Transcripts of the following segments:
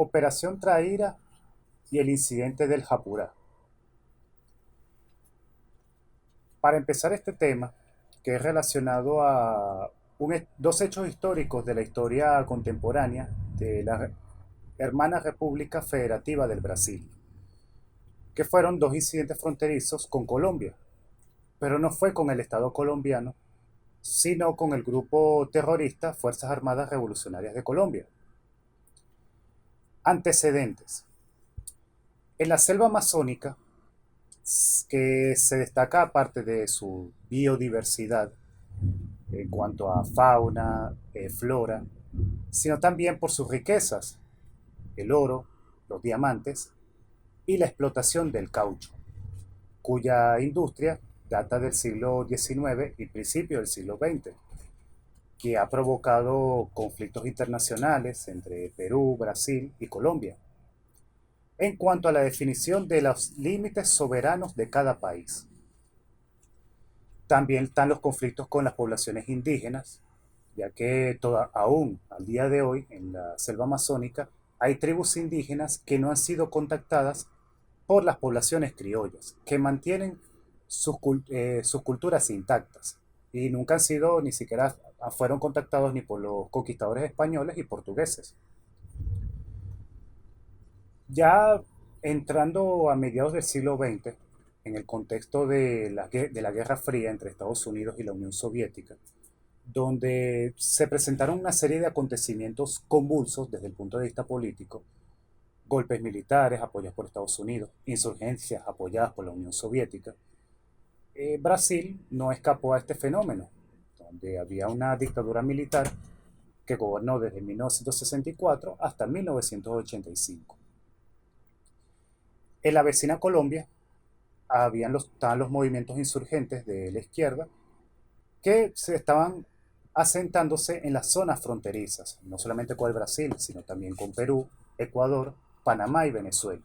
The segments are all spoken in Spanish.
Operación Traíra y el incidente del Japurá. Para empezar este tema, que es relacionado a dos hechos históricos de la historia contemporánea de la hermana República Federativa del Brasil, que fueron dos incidentes fronterizos con Colombia, pero no fue con el Estado colombiano, sino con el grupo terrorista Fuerzas Armadas Revolucionarias de Colombia. Antecedentes. En la selva amazónica, que se destaca aparte de su biodiversidad en cuanto a fauna, flora, sino también por sus riquezas, el oro, los diamantes y la explotación del caucho, cuya industria data del siglo XIX y principio del siglo XX, que ha provocado conflictos internacionales entre Perú, Brasil y Colombia, en cuanto a la definición de los límites soberanos de cada país. También están los conflictos con las poblaciones indígenas, ya que aún al día de hoy en la selva amazónica hay tribus indígenas que no han sido contactadas por las poblaciones criollas, que mantienen sus culturas intactas y nunca han sido, ni siquiera fueron contactados ni por los conquistadores españoles y portugueses. Ya entrando a mediados del siglo XX, en el contexto de la Guerra Fría entre Estados Unidos y la Unión Soviética, donde se presentaron una serie de acontecimientos convulsos desde el punto de vista político, golpes militares apoyados por Estados Unidos, insurgencias apoyadas por la Unión Soviética. Brasil no escapó a este fenómeno, donde había una dictadura militar que gobernó desde 1964 hasta 1985. En la vecina Colombia estaban los movimientos insurgentes de la izquierda que se estaban asentándose en las zonas fronterizas, no solamente con el Brasil, sino también con Perú, Ecuador, Panamá y Venezuela.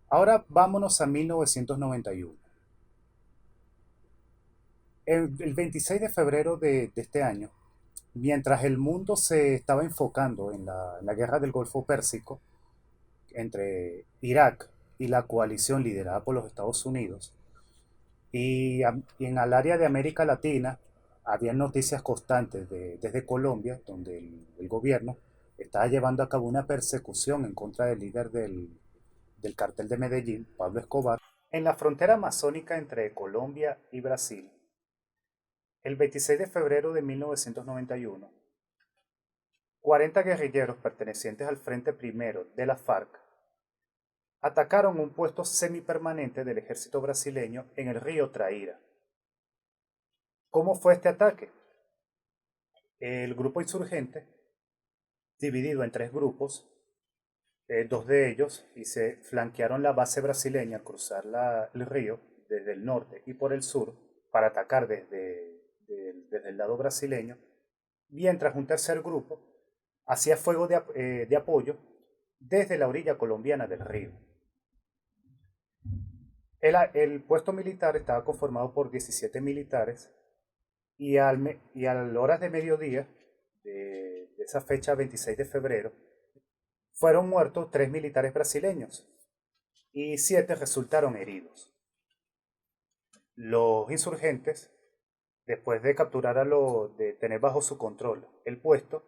Ahora vámonos a 1991. El 26 de febrero de este año, mientras el mundo se estaba enfocando en la guerra del Golfo Pérsico entre Irak y la coalición liderada por los Estados Unidos, y en el área de América Latina había noticias constantes desde Colombia, donde el gobierno estaba llevando a cabo una persecución en contra del líder del cartel de Medellín, Pablo Escobar, en la frontera amazónica entre Colombia y Brasil. El 26 de febrero de 1991, 40 guerrilleros pertenecientes al Frente Primero de la FARC atacaron un puesto semipermanente del ejército brasileño en el río Traíra. ¿Cómo fue este ataque? El grupo insurgente, dividido en tres grupos, dos de ellos, y se flanquearon la base brasileña al cruzar el río desde el norte y por el sur para atacar desde el lado brasileño, mientras un tercer grupo hacía fuego de apoyo desde la orilla colombiana del río. El puesto militar estaba conformado por 17 militares y a las horas de mediodía de esa fecha, 26 de febrero, fueron muertos 3 militares brasileños y 7 resultaron heridos. Los insurgentes, después de de tener bajo su control el puesto,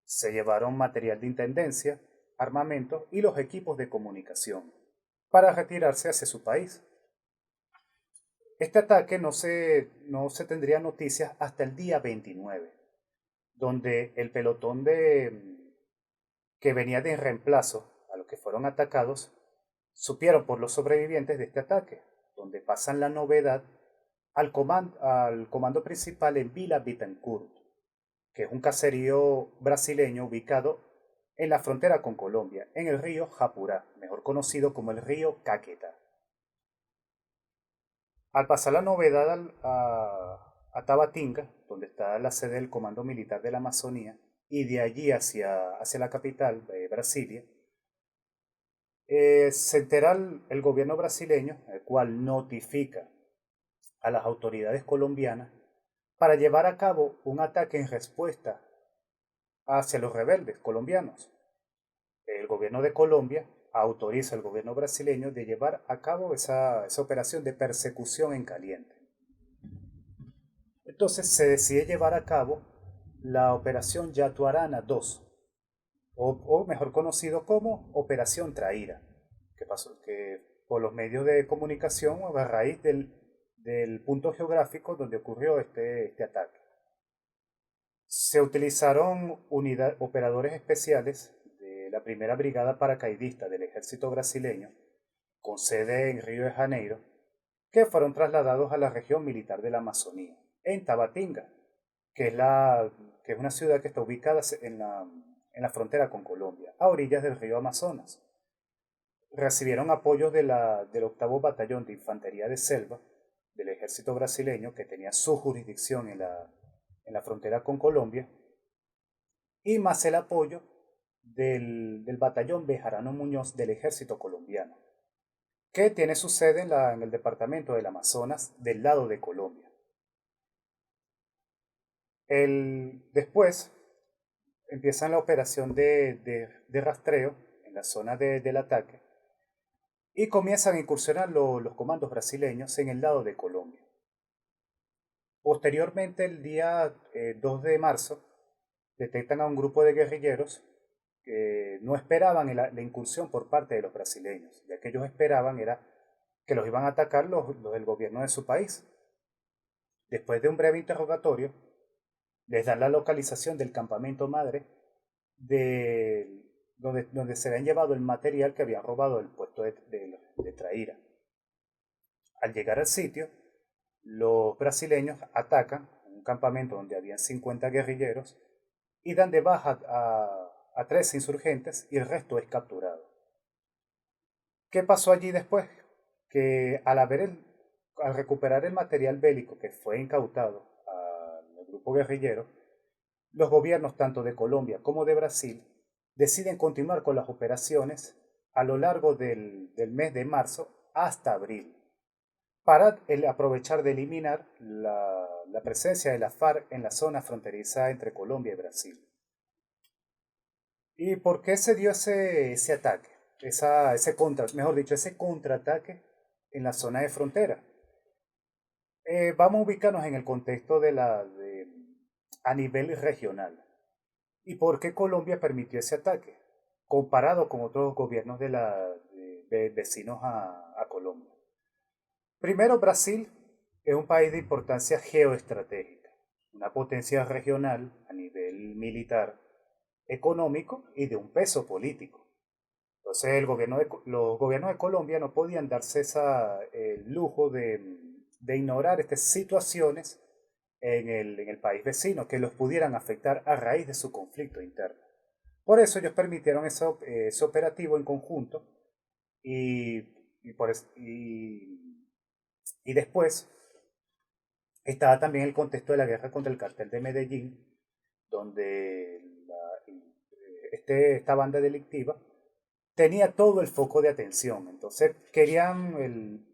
se llevaron material de intendencia, armamento y los equipos de comunicación para retirarse hacia su país. Este ataque no se tendría noticias hasta el día 29, donde el pelotón que venía de reemplazo a los que fueron atacados supieron por los sobrevivientes de este ataque, donde pasan la novedad al comando principal en Vila Bittencourt, que es un caserío brasileño ubicado en la frontera con Colombia, en el río Japurá, mejor conocido como el río Caquetá. Al pasar la novedad a Tabatinga, donde está la sede del Comando Militar de la Amazonía, y de allí hacia la capital, Brasilia, se entera el gobierno brasileño, el cual notifica a las autoridades colombianas para llevar a cabo un ataque en respuesta hacia los rebeldes colombianos. el gobierno de Colombia autoriza al gobierno brasileño de llevar a cabo esa operación de persecución en caliente. Entonces se decide llevar a cabo la operación Yatuarana 2, o mejor conocido como Operación Traíra, que pasó que por los medios de comunicación a raíz del punto geográfico donde ocurrió este ataque. Se utilizaron operadores especiales de la primera brigada paracaidista del ejército brasileño, con sede en Río de Janeiro, que fueron trasladados a la región militar de la Amazonía, en Tabatinga, que es una ciudad que está ubicada en la frontera con Colombia, a orillas del río Amazonas. Recibieron apoyo del octavo Batallón de Infantería de Selva del ejército brasileño, que tenía su jurisdicción en la frontera con Colombia, y más el apoyo del Batallón Bejarano Muñoz del ejército colombiano, que tiene su sede en el departamento del Amazonas del lado de Colombia. Después empiezan la operación de rastreo en la zona del ataque y comienzan a incursionar los comandos brasileños en el lado de Colombia. Posteriormente, el día 2 de marzo, detectan a un grupo de guerrilleros que no esperaban la incursión por parte de los brasileños, ya que ellos esperaban era que los iban a atacar los del gobierno de su país. Después de un breve interrogatorio, les dan la localización del campamento madre donde se habían llevado el material que habían robado del puesto de Traíra. Al llegar al sitio, los brasileños atacan un campamento donde habían 50 guerrilleros y dan de baja a 13 insurgentes y el resto es capturado. ¿Qué pasó allí después? Que al recuperar el material bélico que fue incautado al grupo guerrillero, los gobiernos tanto de Colombia como de Brasil deciden continuar con las operaciones a lo largo del mes de marzo hasta abril, para aprovechar de eliminar la presencia de la FARC en la zona fronteriza entre Colombia y Brasil. ¿Y por qué se dio ese ataque? Ese contraataque en la zona de frontera. Vamos a ubicarnos en el contexto a nivel regional. ¿Y por qué Colombia permitió ese ataque? Comparado con otros gobiernos de vecinos a Colombia. Primero, Brasil es un país de importancia geoestratégica, una potencia regional a nivel militar, económico y de un peso político. Entonces los gobiernos de Colombia no podían darse el lujo de ignorar estas situaciones en el país vecino que los pudieran afectar a raíz de su conflicto interno. Por eso ellos permitieron ese operativo en conjunto y, y, por es- y después estaba también el contexto de la guerra contra el cartel de Medellín, donde esta banda delictiva tenía todo el foco de atención. Entonces el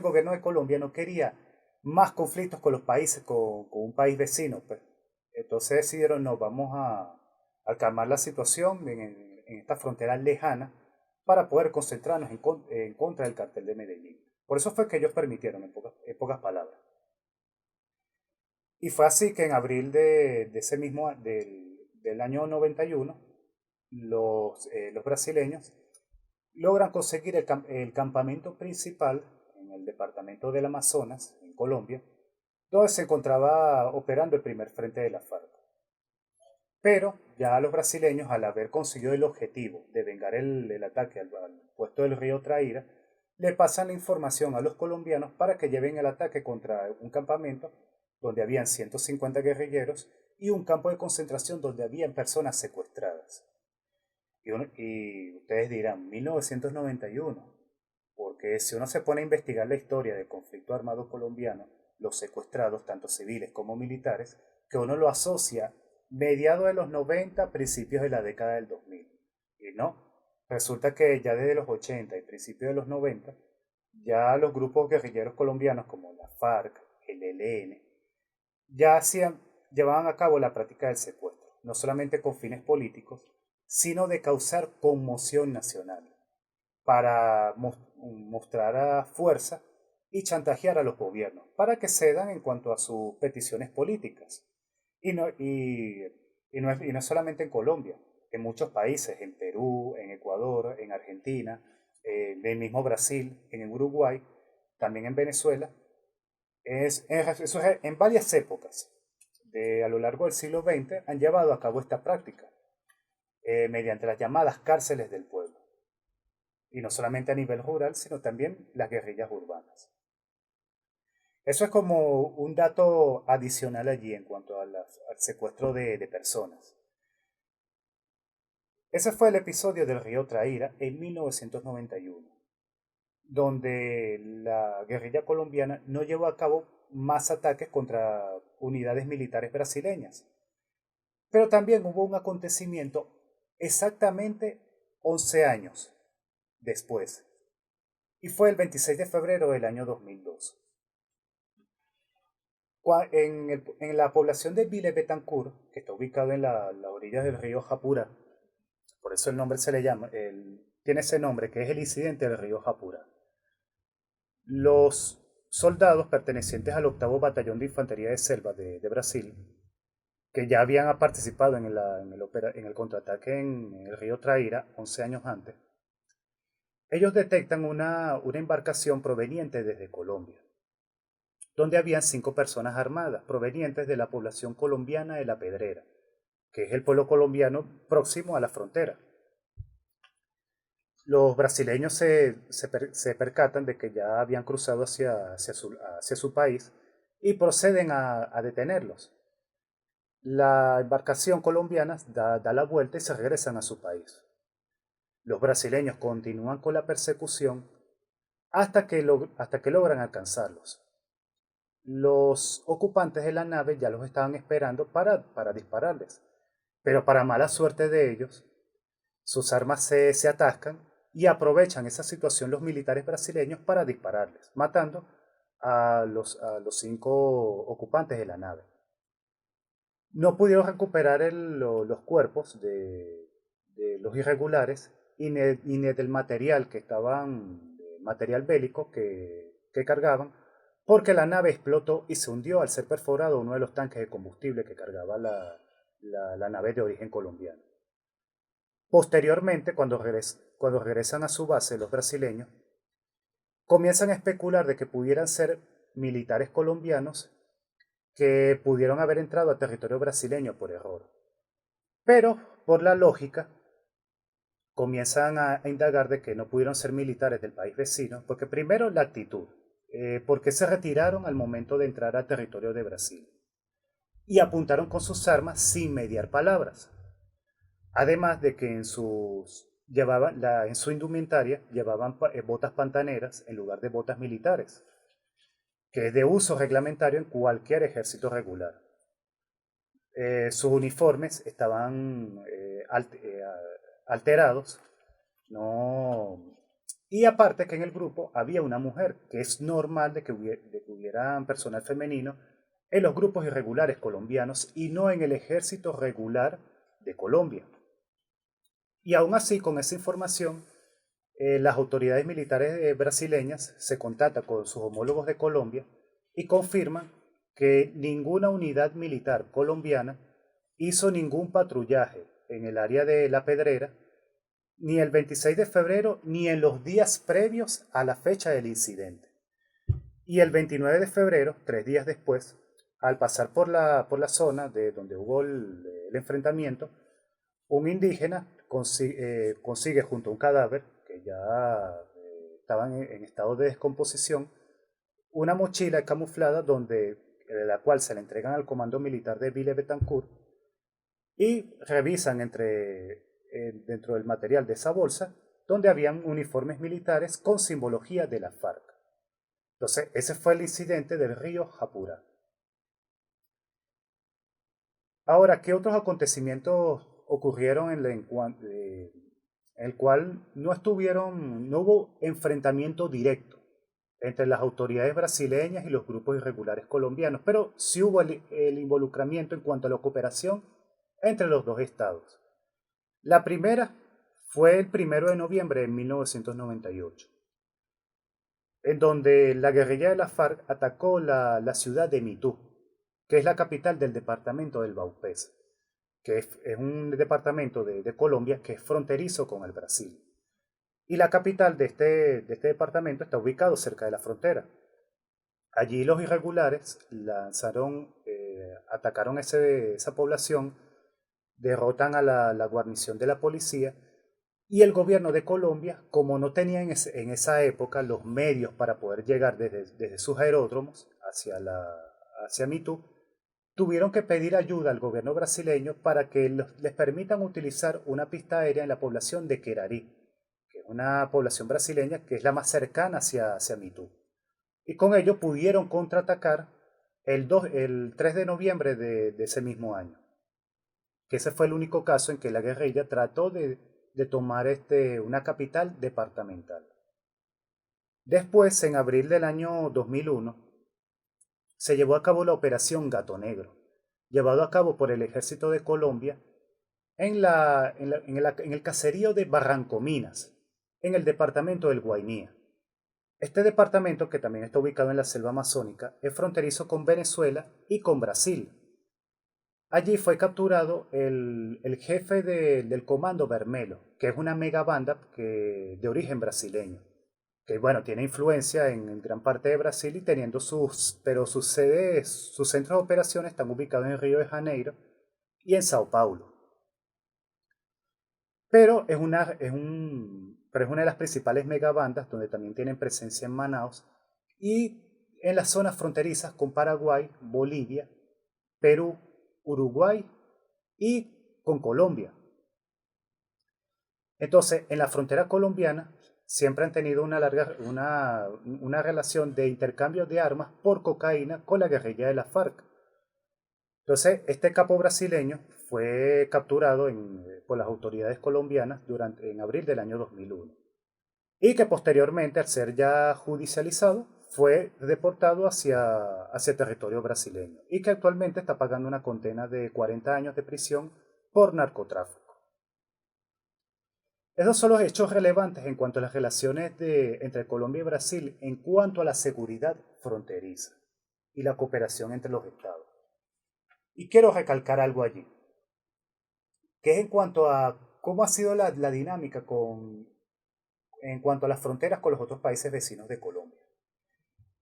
gobierno de Colombia no quería más conflictos con los países, con un país vecino, pues. Entonces decidieron, no, vamos a calmar la situación en esta frontera lejana para poder concentrarnos en contra del cartel de Medellín. Por eso fue que ellos permitieron, en pocas palabras. Y fue así que en abril de ese del año 91, los brasileños logran conseguir el campamento principal en el departamento del Amazonas, en Colombia, donde se encontraba operando el primer frente de la FARC. Pero ya los brasileños, al haber conseguido el objetivo de vengar el ataque al puesto del río Traíra, le pasan la información a los colombianos para que lleven el ataque contra un campamento donde habían 150 guerrilleros y un campo de concentración donde habían personas secuestradas. Y ustedes dirán, 1991, porque si uno se pone a investigar la historia del conflicto armado colombiano, los secuestrados, tanto civiles como militares, que uno lo asocia mediados de los 90, principios de la década del 2000. Y no, resulta que ya desde los 80 y principios de los 90, ya los grupos guerrilleros colombianos como la FARC, el ELN, ya llevaban a cabo la práctica del secuestro, no solamente con fines políticos, sino de causar conmoción nacional, para mostrar a fuerza y chantajear a los gobiernos, para que cedan en cuanto a sus peticiones políticas. Y no es solamente en Colombia, en muchos países, en Perú, en Ecuador, en Argentina, en el mismo Brasil, en Uruguay, también en Venezuela, eso es en varias épocas a lo largo del siglo XX han llevado a cabo esta práctica mediante las llamadas cárceles del pueblo. Y no solamente a nivel rural, sino también las guerrillas urbanas. Eso es como un dato adicional allí en cuanto al secuestro de personas. Ese fue el episodio del río Traíra en 1991, donde la guerrilla colombiana no llevó a cabo más ataques contra unidades militares brasileñas. Pero también hubo un acontecimiento exactamente 11 años después, y fue el 26 de febrero del año 2002. En la población de Ville Betancourt, que está ubicado en la orilla del río Japura, por eso el nombre se le llama, tiene ese nombre, que es el incidente del río Japura. Los soldados pertenecientes al octavo Batallón de Infantería de Selva de Brasil, que ya habían participado en el contraataque en el río Traíra 11 años antes, ellos detectan una embarcación proveniente desde Colombia, donde habían 5 personas armadas provenientes de la población colombiana de La Pedrera, que es el pueblo colombiano próximo a la frontera. Los brasileños se percatan de que ya habían cruzado hacia su país y proceden a detenerlos. La embarcación colombiana da la vuelta y se regresan a su país. Los brasileños continúan con la persecución hasta que logran alcanzarlos. Los ocupantes de la nave ya los estaban esperando para dispararles, pero para mala suerte de ellos, sus armas se atascan y aprovechan esa situación los militares brasileños para dispararles, matando a los 5 ocupantes de la nave. No pudieron recuperar los cuerpos de los irregulares y ni del material material bélico que cargaban, porque la nave explotó y se hundió al ser perforado uno de los tanques de combustible que cargaba la nave de origen colombiano. Posteriormente, cuando regresan a su base los brasileños, comienzan a especular de que pudieran ser militares colombianos que pudieron haber entrado a territorio brasileño por error. Pero, por la lógica, comienzan a indagar de que no pudieron ser militares del país vecino, porque primero la actitud, porque se retiraron al momento de entrar al territorio de Brasil y apuntaron con sus armas sin mediar palabras. Además de que en su indumentaria llevaban botas pantaneras en lugar de botas militares, que es de uso reglamentario en cualquier ejército regular. Sus uniformes estaban alterados, no. Y aparte que en el grupo había una mujer, que es normal de que hubieran personal femenino en los grupos irregulares colombianos y no en el ejército regular de Colombia. Y aún así, con esa información, las autoridades militares brasileñas se contactan con sus homólogos de Colombia y confirman que ninguna unidad militar colombiana hizo ningún patrullaje en el área de La Pedrera ni el 26 de febrero ni en los días previos a la fecha del incidente. Y el 29 de febrero, 3 días después, al pasar por la zona de donde hubo el enfrentamiento, un indígena consigue junto a un cadáver que ya estaba en estado de descomposición una mochila camuflada la cual se le entregan al comando militar de Ville Betancourt y revisan dentro del material de esa bolsa donde habían uniformes militares con simbología de la FARC. Entonces, ese fue el incidente del río Japura. Ahora, ¿qué otros acontecimientos ocurrieron en el cual no hubo enfrentamiento directo entre las autoridades brasileñas y los grupos irregulares colombianos, pero sí hubo el involucramiento en cuanto a la cooperación entre los dos estados? La primera fue el 1 de noviembre de 1998, en donde la guerrilla de la FARC atacó la ciudad de Mitú, que es la capital del departamento del Baupés, que es un departamento de Colombia que es fronterizo con el Brasil. Y la capital de este departamento está ubicado cerca de la frontera. Allí los irregulares atacaron esa población, derrotan a la guarnición de la policía y el gobierno de Colombia, como no tenía en esa época los medios para poder llegar desde sus aeródromos hacia Mitú, tuvieron que pedir ayuda al gobierno brasileño para que les permitan utilizar una pista aérea en la población de Querarí, que es una población brasileña que es la más cercana hacia Mitú. Y con ello pudieron contraatacar el 3 de noviembre de ese mismo año, que ese fue el único caso en que la guerrilla trató de tomar una capital departamental. Después, en abril del año 2001, se llevó a cabo la Operación Gato Negro, llevado a cabo por el ejército de Colombia en el caserío de Barrancominas, en el departamento del Guainía. Este departamento, que también está ubicado en la selva amazónica, es fronterizo con Venezuela y con Brasil. Allí fue capturado el jefe del Comando Bermelo, que es una megabanda de origen brasileño, que bueno, tiene influencia en gran parte de Brasil y teniendo pero sus sedes, sus centros de operaciones están ubicados en Río de Janeiro y en Sao Paulo. Pero es una de las principales megabandas donde también tienen presencia en Manaus y en las zonas fronterizas con Paraguay, Bolivia, Perú, Uruguay y con Colombia. Entonces, en la frontera colombiana siempre han tenido una relación de intercambio de armas por cocaína con la guerrilla de la FARC. Entonces, este capo brasileño fue capturado por las autoridades colombianas en abril del año 2001 y que posteriormente, al ser ya judicializado, fue deportado hacia territorio brasileño y que actualmente está pagando una condena de 40 años de prisión por narcotráfico. Esos son los hechos relevantes en cuanto a las relaciones entre Colombia y Brasil en cuanto a la seguridad fronteriza y la cooperación entre los estados. Y quiero recalcar algo allí, que es en cuanto a cómo ha sido la dinámica en cuanto a las fronteras con los otros países vecinos de Colombia.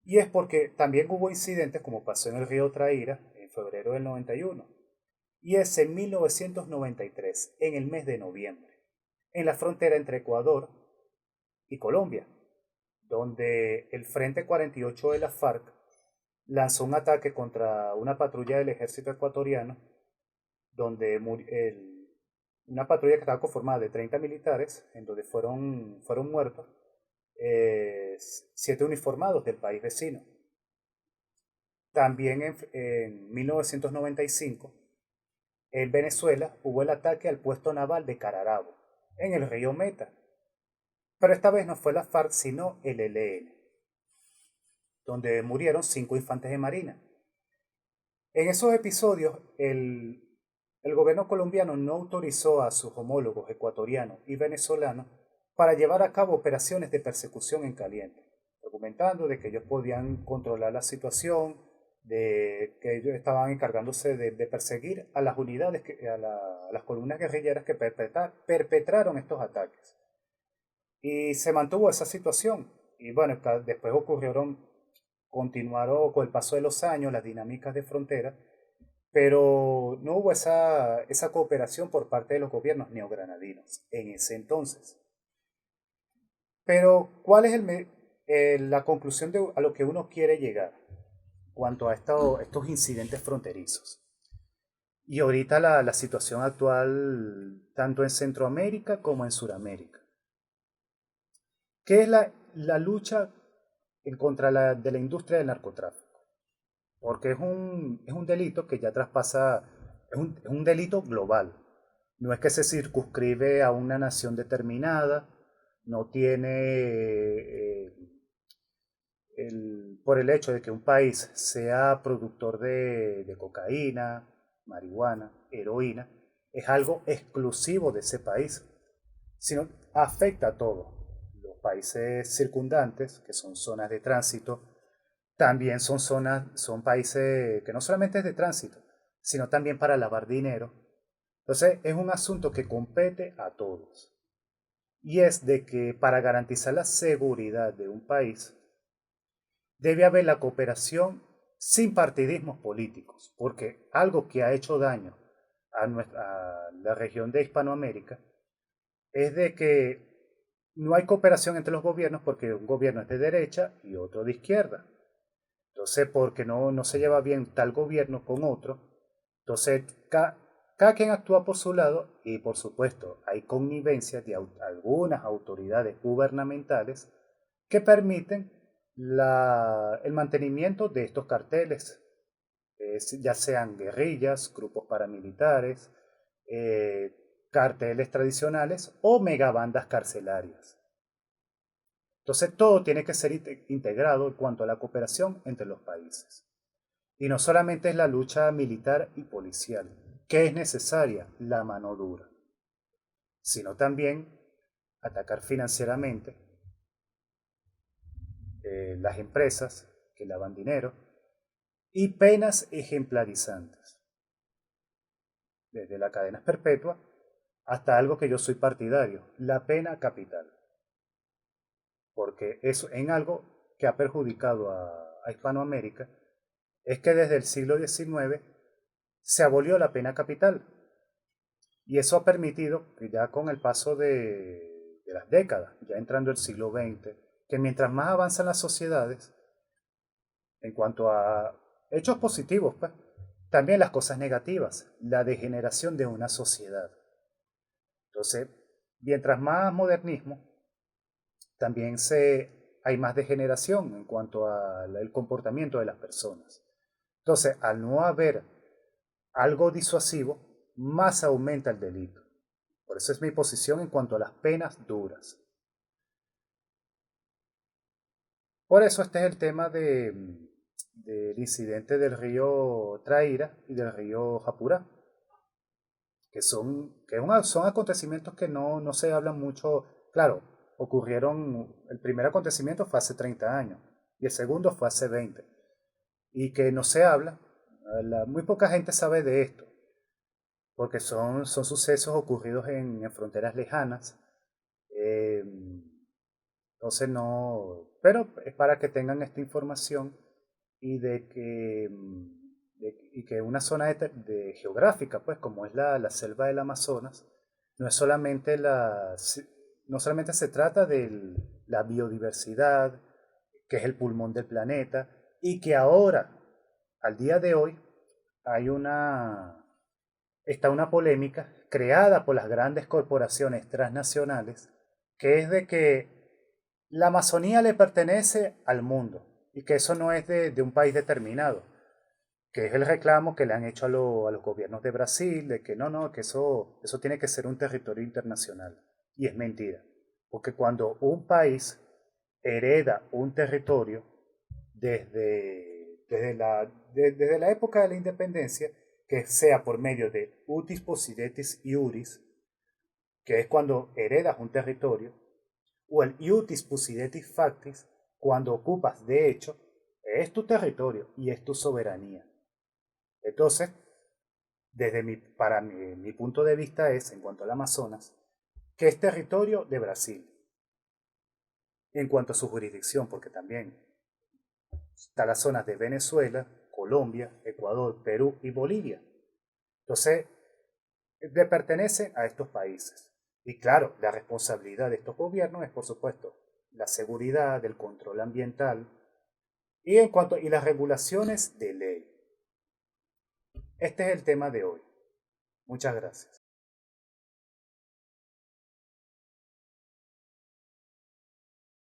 Y es porque también hubo incidentes como pasó en el río Traíra en febrero del 91. Y es en 1993, en el mes de noviembre, en la frontera entre Ecuador y Colombia, donde el Frente 48 de la FARC lanzó un ataque contra una patrulla del ejército ecuatoriano, donde una patrulla que estaba conformada de 30 militares, en donde fueron muertos 7 uniformados del país vecino. También en 1995, en Venezuela hubo el ataque al puesto naval de Cararabo, en el río Meta. Pero esta vez no fue la FARC, sino el ELN, donde murieron 5 infantes de marina. En esos episodios, el gobierno colombiano no autorizó a sus homólogos ecuatorianos y venezolanos para llevar a cabo operaciones de persecución en caliente, argumentando de que ellos podían controlar la situación, de que ellos estaban encargándose de perseguir a las unidades, a las columnas guerrilleras que perpetraron estos ataques. Y se mantuvo esa situación. Y bueno, después continuaron con el paso de los años las dinámicas de frontera, pero no hubo esa cooperación por parte de los gobiernos neogranadinos en ese entonces. Pero, ¿cuál es la conclusión a lo que uno quiere llegar cuanto a estos incidentes fronterizos? Y ahorita la situación actual, tanto en Centroamérica como en Sudamérica. ¿Qué es la lucha en contra de la industria del narcotráfico? Porque es un delito que ya traspasa, es un delito global. No es que se circunscribe a una nación determinada, no tiene, por el hecho de que un país sea productor de cocaína, marihuana, heroína, es algo exclusivo de ese país, sino afecta a todos. Los países circundantes, que son zonas de tránsito, también son zonas, son países que no solamente es de tránsito, sino también para lavar dinero. Entonces es un asunto que compete a todos. Y es de que para garantizar la seguridad de un país, debe haber la cooperación sin partidismos políticos, porque algo que ha hecho daño a la región de Hispanoamérica es de que no hay cooperación entre los gobiernos porque un gobierno es de derecha y otro de izquierda. Entonces, porque no se lleva bien tal gobierno con otro, entonces cada quien actúa por su lado y por supuesto hay connivencia de algunas autoridades gubernamentales que permiten el mantenimiento de estos carteles, ya sean guerrillas, grupos paramilitares, eh, carteles tradicionales o megabandas carcelarias. Entonces todo tiene que ser integrado en cuanto a la cooperación entre los países. Y no solamente es la lucha militar y policial, que es necesaria la mano dura, sino también atacar financieramente las empresas que lavan dinero y penas ejemplarizantes, desde la cadena perpetua hasta algo que yo soy partidario, la pena capital, porque eso en algo que ha perjudicado a Hispanoamérica es que desde el siglo XIX se abolió la pena capital y eso ha permitido que ya con el paso de las décadas, ya entrando el siglo XX, que mientras más avanzan las sociedades en cuanto a hechos positivos, pues, también las cosas negativas, la degeneración de una sociedad. Entonces, mientras más modernismo, también hay más degeneración en cuanto al comportamiento de las personas. Entonces, al no haber algo disuasivo, más aumenta el delito. Por eso es mi posición en cuanto a las penas duras. Por eso este es el tema del incidente del río Traira y del río Japurá, son acontecimientos que no se hablan mucho. Claro, el primer acontecimiento fue hace 30 años y el segundo fue hace 20, y que no se habla, muy poca gente sabe de esto, porque son sucesos ocurridos en fronteras lejanas. eh, entonces no, pero es para que tengan esta información y y que una zona geográfica, pues como es la selva del Amazonas, no es solamente no solamente se trata de la biodiversidad, que es el pulmón del planeta, y que ahora, al día de hoy, hay está una polémica creada por las grandes corporaciones transnacionales, que es de que la Amazonía le pertenece al mundo y que eso no es de un país determinado, que es el reclamo que le han hecho a los gobiernos de Brasil, de que no, que eso tiene que ser un territorio internacional. Y es mentira, porque cuando un país hereda un territorio desde la época de la independencia, que sea por medio de utis possidetis iuris, que es cuando heredas un territorio, o el iutis possidetis factis, cuando ocupas de hecho, es tu territorio y es tu soberanía. Entonces, para mi punto de vista es, en cuanto al Amazonas, que es territorio de Brasil, en cuanto a su jurisdicción, porque también está las zonas de Venezuela, Colombia, Ecuador, Perú y Bolivia. Entonces, le pertenece a estos países. Y claro, la responsabilidad de estos gobiernos es, por supuesto, la seguridad, el control ambiental y las regulaciones de ley. Este es el tema de hoy. Muchas gracias.